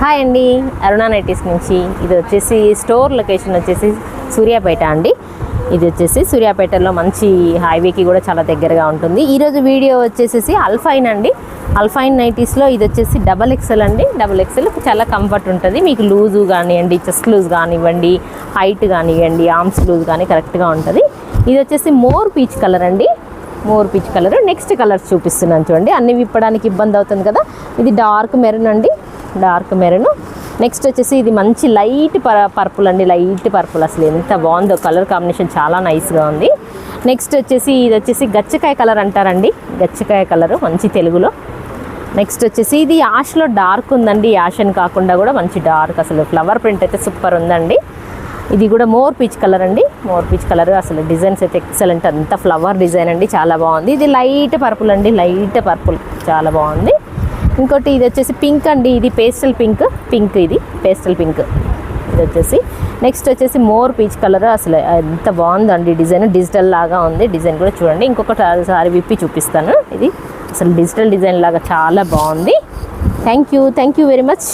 Hi అండి, అరుణ nighties నుంచి. ఇది వచ్చేసి స్టోర్ లొకేషన్ వచ్చేసి సూర్యాపేట అండి. ఇది వచ్చేసి సూర్యాపేటలో మంచి హైవేకి కూడా చాలా దగ్గరగా ఉంటుంది. ఈరోజు వీడియో వచ్చేసి అల్ఫైన్ అండి. అల్ఫైన్ నైటీస్లో ఇది వచ్చేసి XXL అండి. XXL చాలా కంఫర్ట్ ఉంటుంది. మీకు లూజు కానివ్వండి, చెస్ట్ లూజ్ కానివ్వండి, హైట్ కానివ్వండి, ఆర్మ్స్ లూజ్ కానీ కరెక్ట్గా ఉంటుంది. ఇది వచ్చేసి మోర్ పీచ్ కలర్ అండి. More peach colour. Next colours చూపిస్తున్నాను చూడండి. అన్ని విప్పడానికి ఇబ్బంది అవుతుంది కదా. ఇది డార్క్ మెరూన్ అండి, డార్క్ మెరూన్. నెక్స్ట్ వచ్చేసి ఇది మంచి లైట్ పర్పుల్ అండి. లైట్ పర్పుల్ అసలు ఎంత బాగుందో, కలర్ కాంబినేషన్ చాలా నైస్గా ఉంది. నెక్స్ట్ వచ్చేసి ఇది వచ్చేసి గచ్చకాయ కలర్ అంటారండి. గచ్చకాయ కలరు మంచి తెలుగులో. నెక్స్ట్ వచ్చేసి ఇది యాష్లో డార్క్ ఉందండి. యాష్ అని కాకుండా కూడా మంచి డార్క్, అసలు ఫ్లవర్ ప్రింట్ అయితే సూపర్ ఉందండి. ఇది కూడా మోర్ పీచ్ కలర్ అండి. మోర్ పీచ్ కలర్ అసలు డిజైన్స్ అయితే ఎక్సలెంట్, అంత ఫ్లవర్ డిజైన్ అండి, చాలా బాగుంది. ఇది లైట్ పర్పుల్ అండి, లైట్ పర్పుల్ చాలా బాగుంది. ఇంకోటి ఇది వచ్చేసి పింక్ అండి. ఇది పేస్టల్ పింక్. ఇది పేస్టల్ పింక్ ఇది వచ్చేసి. నెక్స్ట్ వచ్చేసి మోర్ పీచ్ కలర్, అసలు ఎంత బాగుందండి డిజైన్, డిజిటల్ లాగా ఉంది డిజైన్ కూడా చూడండి. ఇంకొకటి సారి విప్పి చూపిస్తాను. ఇది అసలు డిజిటల్ డిజైన్ లాగా చాలా బాగుంది. Thank you very much.